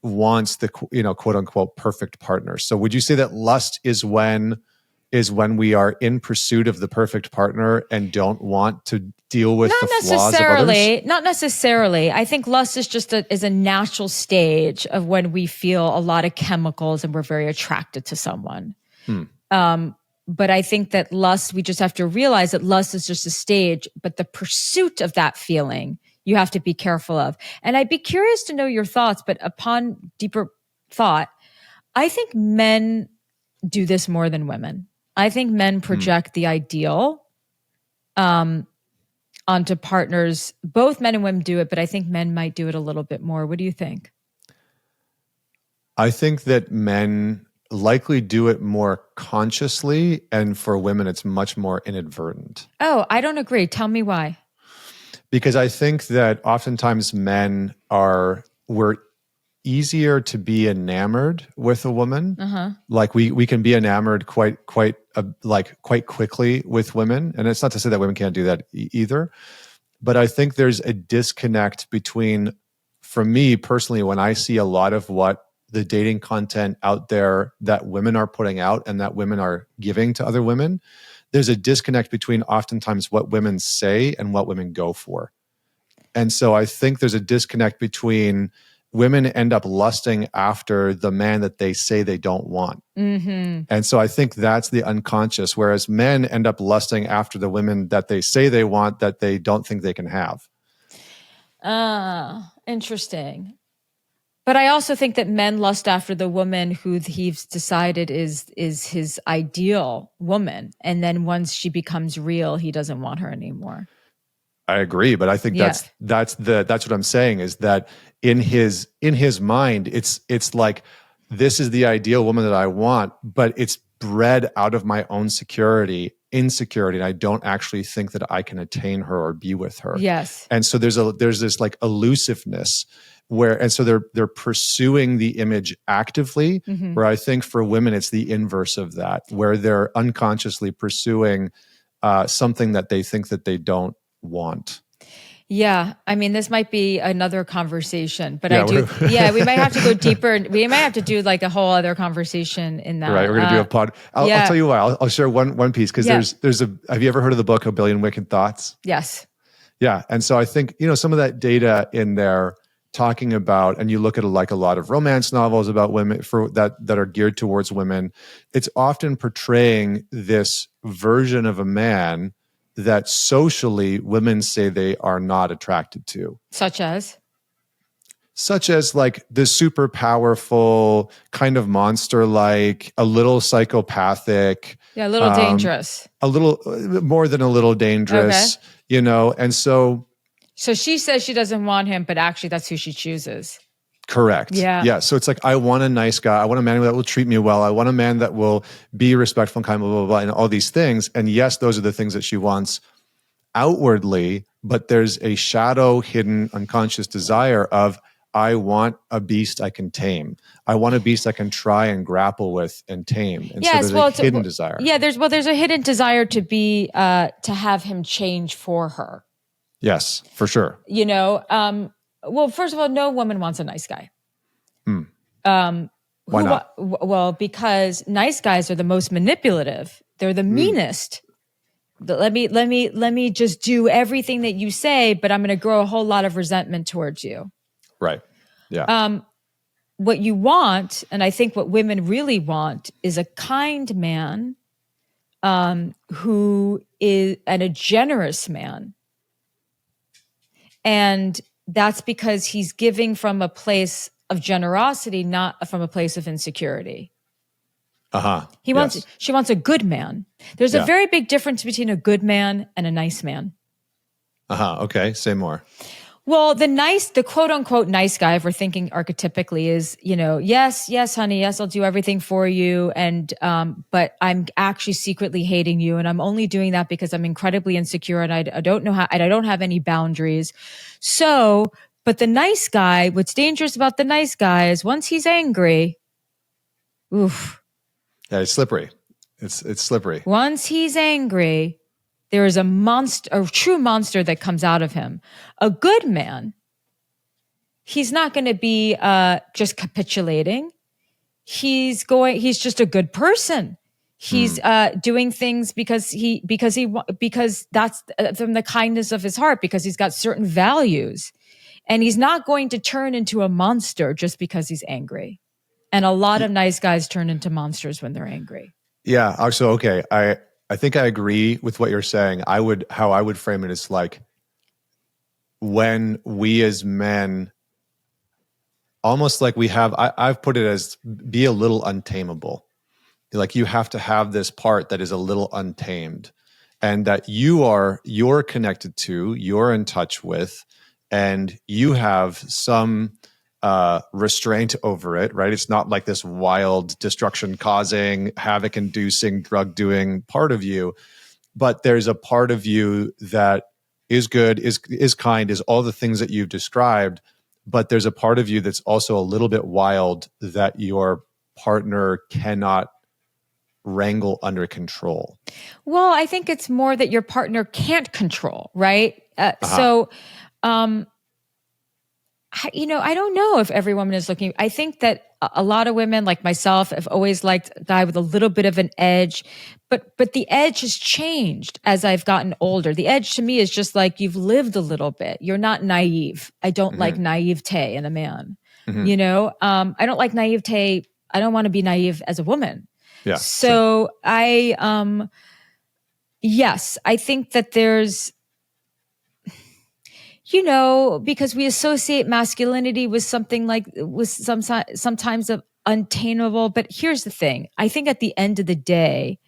wants the, quote unquote, perfect partner. So would you say that lust is when we are in pursuit of the perfect partner and don't want to deal with the flaws of others? Not necessarily. I think lust is just a natural stage of when we feel a lot of chemicals and we're very attracted to someone. But I think that lust, we just have to realize that lust is just a stage, but the pursuit of that feeling, you have to be careful of. And I'd be curious to know your thoughts, but upon deeper thought, I think men do this more than women. I think men project the ideal onto partners. Both men and women do it, but I think men might do it a little bit more. What do you think? I think that men likely do it more consciously, and for women, it's much more inadvertent. Oh, I don't agree. Tell me why. Because I think that oftentimes we're easier to be enamored with a woman. Like we can be enamored quite quickly with women. And it's not to say that women can't do that either. But I think there's a disconnect between, for me personally, when I see a lot of what the dating content out there that women are putting out and that women are giving to other women, there's a disconnect between oftentimes what women say and what women go for. And so I think there's a disconnect between women end up lusting after the man that they say they don't want. Mm-hmm. And so I think that's the unconscious, whereas men end up lusting after the women that they say they want that they don't think they can have. Interesting. But I also think that men lust after the woman who he's decided is his ideal woman. And then once she becomes real, he doesn't want her anymore. I agree, but I think that's what I'm saying is that in his mind, it's like, this is the ideal woman that I want, but it's bred out of my own insecurity, and I don't actually think that I can attain her or be with her. Yes. And so there's this like elusiveness and so they're pursuing the image actively, Mm-hmm. where I think for women it's the inverse of that, where they're unconsciously pursuing something that they think that they don't want. Yeah. I mean, this might be another conversation, but Yeah, we might have to go deeper. We might have to do like a whole other conversation in that. Right. We're going to do a pod. I'll tell you why. I'll share one piece, because have you ever heard of the book A Billion Wicked Thoughts? Yes. Yeah. And so I think, some of that data in there talking about, and you look at like a lot of romance novels about women that are geared towards women, it's often portraying this version of a man that socially women say they are not attracted to. Such as like the super powerful, kind of monster-like, a little psychopathic. Yeah, a little dangerous. A little more than a little dangerous, and so... So she says she doesn't want him, but actually that's who she chooses. Correct. Yeah. So it's like, I want a nice guy. I want a man that will treat me well. I want a man that will be respectful and kind, blah, blah, blah, and all these things. And yes, those are the things that she wants outwardly, but there's a shadow, hidden, unconscious desire of, I want a beast I can tame. I want a beast I can try and grapple with and tame. And so there's a hidden desire. Yeah, there's a hidden desire to have him change for her. Yes, for sure. Well, first of all, no woman wants a nice guy. Why not? Well, because nice guys are the most manipulative. They're the meanest. Let me just do everything that you say, but I'm going to grow a whole lot of resentment towards you. Right. Yeah. What you want, and I think what women really want, is a kind man, who is a generous man. And that's because he's giving from a place of generosity, not from a place of insecurity. She wants a good man. There's a very big difference between a good man and a nice man. Okay. Say more. Well, the quote unquote nice guy, if we're thinking archetypically, is, yes, honey, yes, I'll do everything for you. And, but I'm actually secretly hating you. And I'm only doing that because I'm incredibly insecure and I don't know how, and I don't have any boundaries. So, but the nice guy, what's dangerous about the nice guy is once he's angry, oof. Yeah, it's slippery. It's slippery. Once he's angry, there is a true monster that comes out of him. A good man, he's not going to be just capitulating. He's just a good person. He's doing things because that's from the kindness of his heart, because he's got certain values, and he's not going to turn into a monster just because he's angry. And a lot of nice guys turn into monsters when they're angry. Yeah. So, okay. I think I agree with what you're saying. How I would frame it is like, when we as men, almost like I've put it as, be a little untamable. Like, you have to have this part that is a little untamed, and that you're connected to, you're in touch with, and you have some restraint over it, right? It's not like this wild, destruction causing, havoc inducing, drug doing part of you, but there's a part of you that is good, is kind, is all the things that you've described, but there's a part of you that's also a little bit wild that your partner cannot wrangle under control. Well, I think it's more that your partner can't control, right? So, I don't know if every woman is looking. I think that a lot of women like myself have always liked a guy with a little bit of an edge, but the edge has changed as I've gotten older. The edge to me is just like you've lived a little bit. You're not naive. I don't like naivete in a man. You know, I don't like naivete. I don't want to be naive as a woman. Yeah. So yes, I think that there's, you know, because we associate masculinity with something like, with sometimes of untameable. But here's the thing. I think at the end of the day,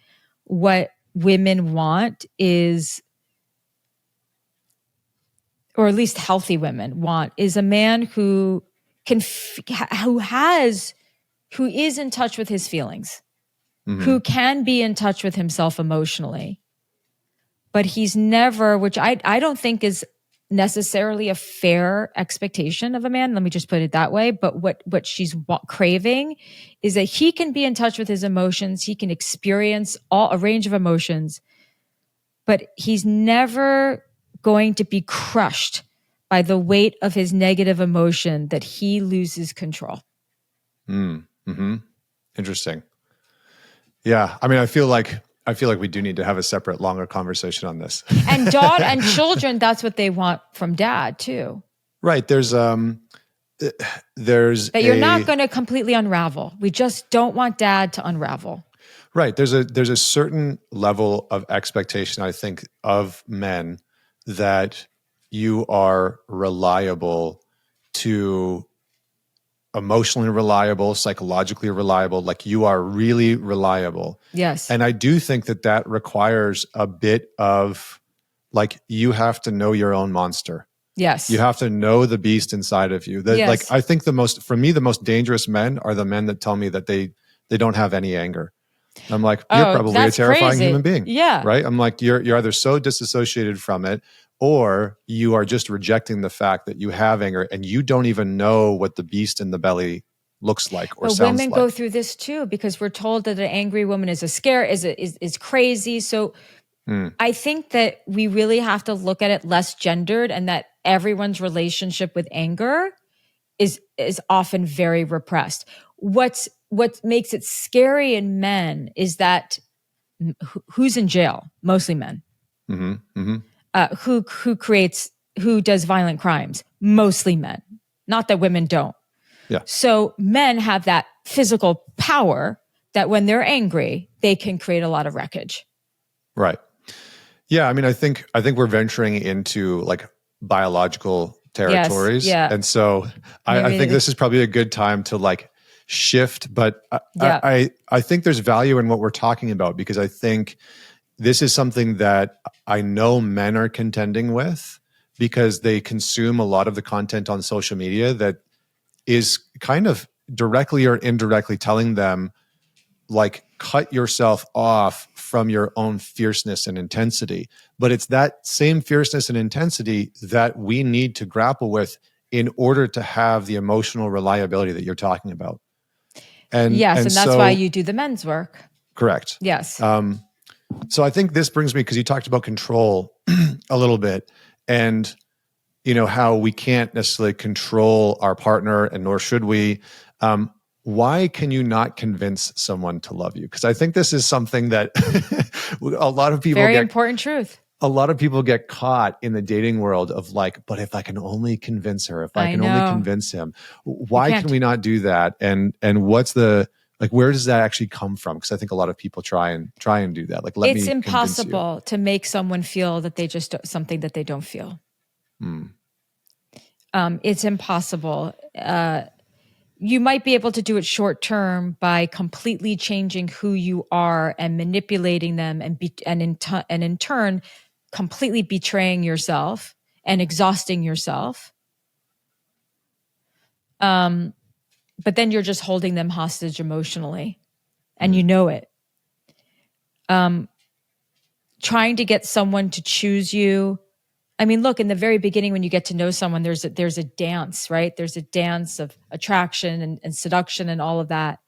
what women want is, or at least healthy women want, is a man who can, who is in touch with his feelings, who can be in touch with himself emotionally. But he's never, which I don't think is necessarily a fair expectation of a man. Let me just put it that way. But what she's craving is that he can be in touch with his emotions. He can experience a range of emotions, but he's never going to be crushed by the weight of his negative emotion that he loses control. Interesting. Yeah. I mean, I feel like we do need to have a separate, longer conversation on this. And daughter and children, that's what they want from dad too. Right. There's that you're not going to completely unravel. We just don't want dad to unravel. Right. There's a certain level of expectation, I think, of men that you are reliable to emotionally reliable, psychologically reliable, like you are really reliable. Yes. And I do think that requires a bit of, like, you have to know your own monster. Yes. You have to know the beast inside of you. Yes. Like, I think the most dangerous men are the men that tell me that they don't have any anger. I'm like, you're probably a terrifying human being. Yeah. Right. I'm like, you're either so disassociated from it, or you are just rejecting the fact that you have anger and you don't even know what the beast in the belly looks like or sounds like. Women go through this too, because we're told that an angry woman is is crazy. So I think that we really have to look at it less gendered, and that everyone's relationship with anger is often very repressed. What makes it scary in men is that who's in jail? Mostly men. Who does violent crimes? Mostly men. Not that women don't. Yeah. So men have that physical power that when they're angry, they can create a lot of wreckage. Right. Yeah. I mean, I think we're venturing into like biological territories. Yes, yeah. And so I think this is probably a good time to like shift, but I think there's value in what we're talking about, because I think this is something that I know men are contending with, because they consume a lot of the content on social media that is kind of directly or indirectly telling them, like, cut yourself off from your own fierceness and intensity. But it's that same fierceness and intensity that we need to grapple with in order to have the emotional reliability that you're talking about. And that's so, why you do the men's work. Correct. Yes. So I think this brings me, because you talked about control a little bit, and you know how we can't necessarily control our partner, and nor should we. Why can you not convince someone to love you? Because I think this is something that a lot of people important truth. A lot of people get caught in the dating world of like, but if I can only convince her, if I can only convince him, why can we not do that? And what's the, like, where does that actually come from? Because I think a lot of people try and do that. Like, it's impossible to make someone feel that they just something that they don't feel. It's impossible. You might be able to do it short term by completely changing who you are and manipulating them, and in turn completely betraying yourself and exhausting yourself. But then you're just holding them hostage emotionally, and you know it. Trying to get someone to choose you. I mean, look, in the very beginning, when you get to know someone, there's a dance, right? There's a dance of attraction and seduction and all of that.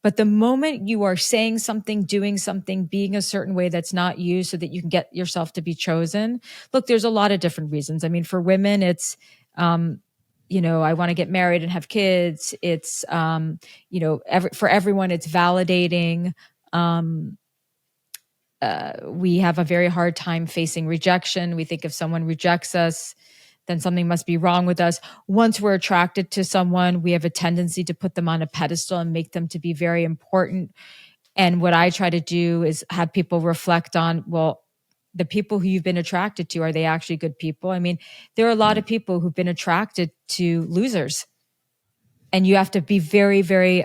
But the moment you are saying something, doing something, being a certain way that's not you, so that you can get yourself to be chosen. Look, there's a lot of different reasons. I mean, for women, it's I want to get married and have kids. It's, for everyone, it's validating. We have a very hard time facing rejection. We think if someone rejects us, then something must be wrong with us. Once we're attracted to someone, we have a tendency to put them on a pedestal and make them to be very important. And what I try to do is have people reflect on, well, the people who you've been attracted to, are they actually good people? I mean, there are a lot of people who've been attracted to losers. And you have to be very, very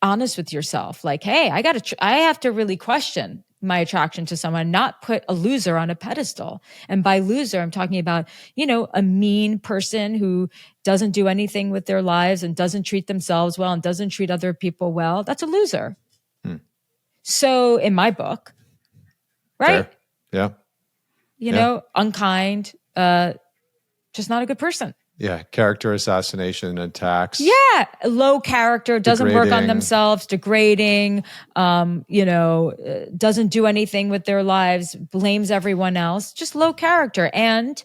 honest with yourself. Like, hey, I have to really question my attraction to someone, not put a loser on a pedestal. And by loser, I'm talking about, a mean person who doesn't do anything with their lives and doesn't treat themselves well and doesn't treat other people well. That's a loser. So in my book, right? Fair. Yeah. Unkind, just not a good person. Yeah. Character assassination attacks. Yeah. Low character, doesn't work on themselves, degrading, doesn't do anything with their lives, blames everyone else, just low character, and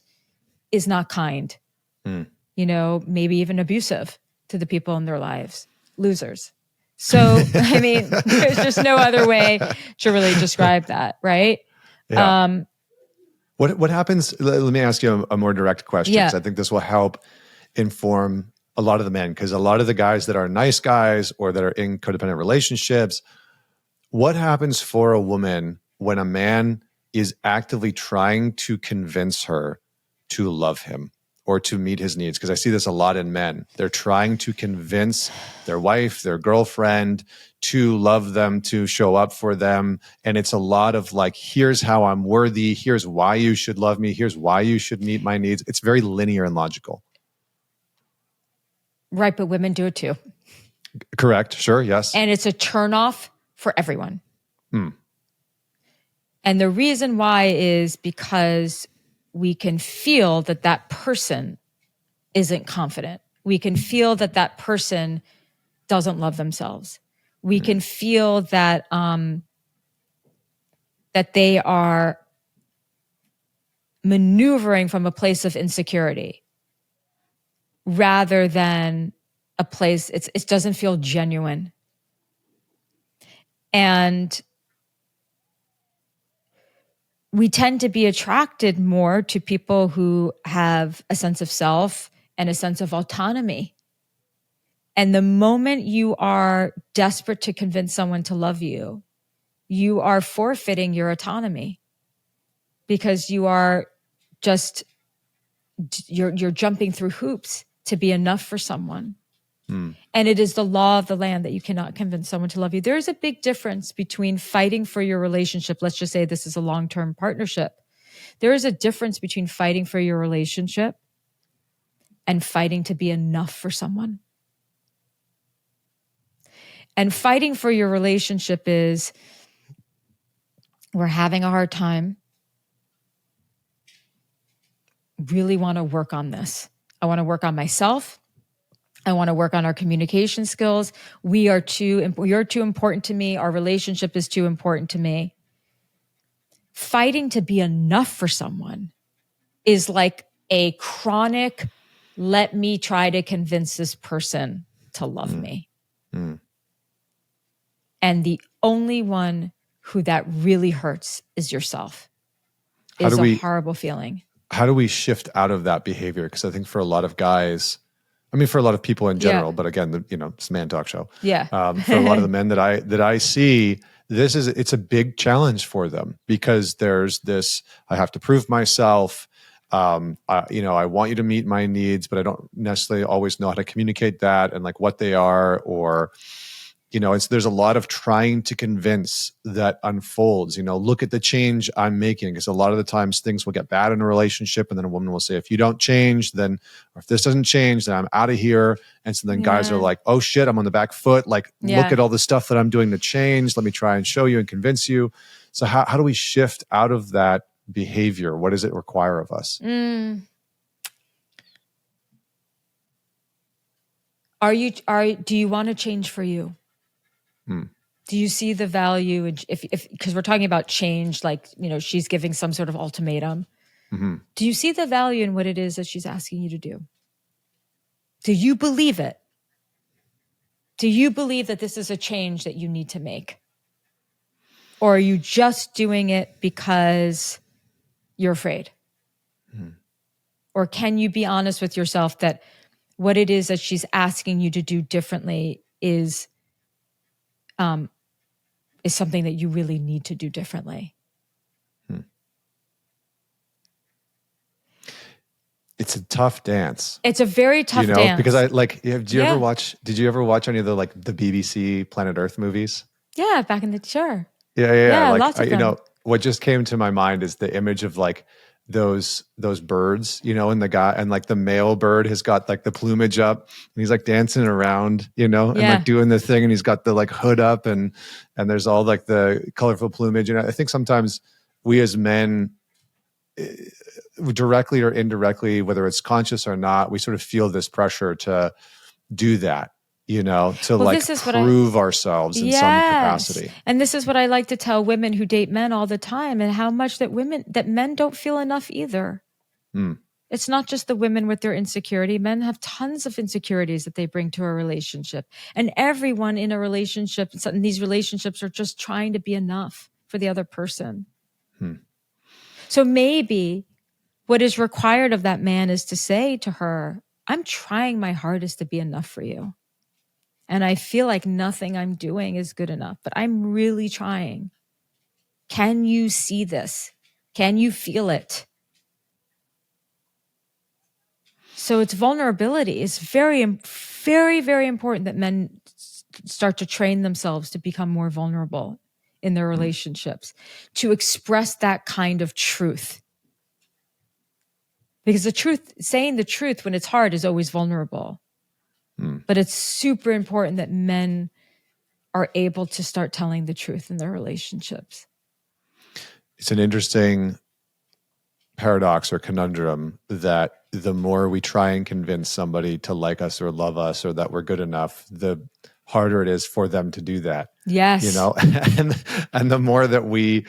is not kind. Maybe even abusive to the people in their lives. Losers. So, I mean, there's just no other way to really describe that, right? Yeah. What happens? Let me ask you a more direct question, because I think this will help inform a lot of the men, because a lot of the guys that are nice guys or that are in codependent relationships, what happens for a woman when a man is actively trying to convince her to love him or to meet his needs? Because I see this a lot in men. They're trying to convince their wife, their girlfriend to love them, to show up for them. And it's a lot of like, here's how I'm worthy. Here's why you should love me. Here's why you should meet my needs. It's very linear and logical. Right, but women do it too. Correct. Sure. Yes. And it's a turnoff for everyone. And the reason why is because we can feel that person isn't confident. We can feel that person doesn't love themselves. We can feel that that they are maneuvering from a place of insecurity rather than a place, it doesn't feel genuine. And we tend to be attracted more to people who have a sense of self and a sense of autonomy. And the moment you are desperate to convince someone to love you, you are forfeiting your autonomy, because you are just, you're jumping through hoops to be enough for someone. And it is the law of the land that you cannot convince someone to love you. There is a big difference between fighting for your relationship. Let's just say this is a long-term partnership. There is a difference between fighting for your relationship and fighting to be enough for someone. And fighting for your relationship is, we're having a hard time. Really want to work on this. I want to work on myself. I want to work on our communication skills. You're too important to me. Our relationship is too important to me. Fighting to be enough for someone is like a chronic, let me try to convince this person to love me. And the only one who that really hurts is yourself. It's a horrible feeling. How do we shift out of that behavior? Because I think for a lot of guys, I mean, for a lot of people in general, but again, it's a man talk show. Yeah. For a lot of the men that I see, it's a big challenge for them, because there's this, I have to prove myself. I want you to meet my needs, but I don't necessarily always know how to communicate that and like what they are, or, there's a lot of trying to convince that unfolds. Look at the change I'm making, because a lot of the times things will get bad in a relationship, and then a woman will say, if you don't change, then, or if this doesn't change, then I'm out of here. And so then guys are like, oh shit, I'm on the back foot. Like, look at all the stuff that I'm doing to change. Let me try and show you and convince you. So how do we shift out of that behavior? What does it require of us? Do you want to change for you? Do you see the value? If because we're talking about change, like, she's giving some sort of ultimatum. Do you see the value in what it is that she's asking you to do? Do you believe it? Do you believe that this is a change that you need to make? Or are you just doing it because you're afraid? Or can you be honest with yourself that what it is that she's asking you to do differently is something that you really need to do differently? It's a tough dance. It's a very tough dance. Because did you ever watch any of the the BBC Planet Earth movies? Yeah, back in the sure. Yeah. Lots of them. What just came to my mind is the image of those birds, and the guy and the male bird has got the plumage up and he's dancing around, and doing the thing, and he's got the hood up and there's all the colorful plumage. And I think sometimes we as men, directly or indirectly, whether it's conscious or not, we sort of feel this pressure to do that, to prove ourselves in some capacity. And this is what I like to tell women who date men all the time, and how much that men don't feel enough either. It's not just the women with their insecurity. Men have tons of insecurities that they bring to a relationship. And everyone in a relationship, in these relationships, are just trying to be enough for the other person. So maybe what is required of that man is to say to her, I'm trying my hardest to be enough for you. And I feel like nothing I'm doing is good enough, but I'm really trying. Can you see this? Can you feel it? So it's vulnerability. It's very, very, very important that men start to train themselves to become more vulnerable in their relationships, to express that kind of truth. Because saying the truth when it's hard is always vulnerable. But it's super important that men are able to start telling the truth in their relationships. It's an interesting paradox or conundrum that the more we try and convince somebody to like us or love us or that we're good enough, the harder it is for them to do that. Yes. And the more that we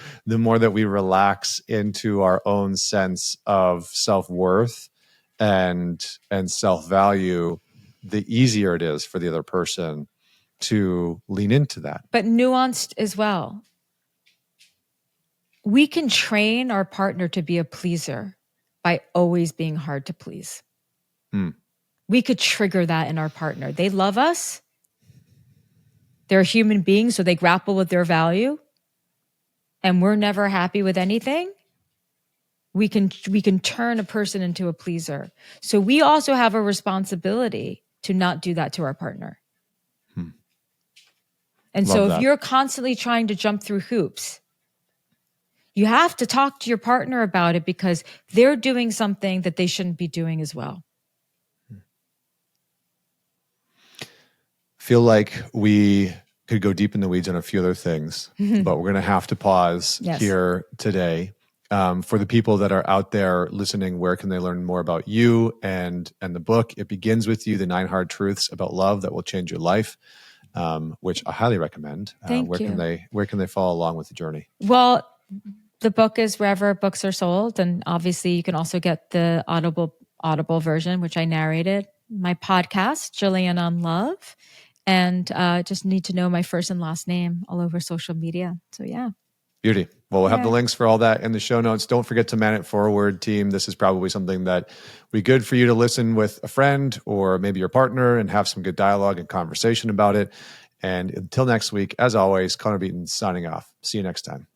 relax into our own sense of self-worth and self-value, the easier it is for the other person to lean into that. But nuanced as well. We can train our partner to be a pleaser by always being hard to please. We could trigger that in our partner. They love us. They're human beings, so they grapple with their value. And we're never happy with anything. We can turn a person into a pleaser. So we also have a responsibility to not do that to our partner. And so if you're constantly trying to jump through hoops, you have to talk to your partner about it, because they're doing something that they shouldn't be doing as well. Feel like we could go deep in the weeds on a few other things, but we're going to have to pause here today. For the people that are out there listening, where can they learn more about you and the book? It Begins With You, The 9 Hard Truths About Love That Will Change Your Life, which I highly recommend. Where can they follow along with the journey? Well, the book is wherever books are sold. And obviously you can also get the Audible version, which I narrated. My podcast, Jillian on Love. And just need to know my first and last name all over social media. So yeah. Beauty. Well, we'll have the links for all that in the show notes. Don't forget to man it forward, team. This is probably something that would be good for you to listen with a friend or maybe your partner and have some good dialogue and conversation about it. And until next week, as always, Connor Beaton signing off. See you next time.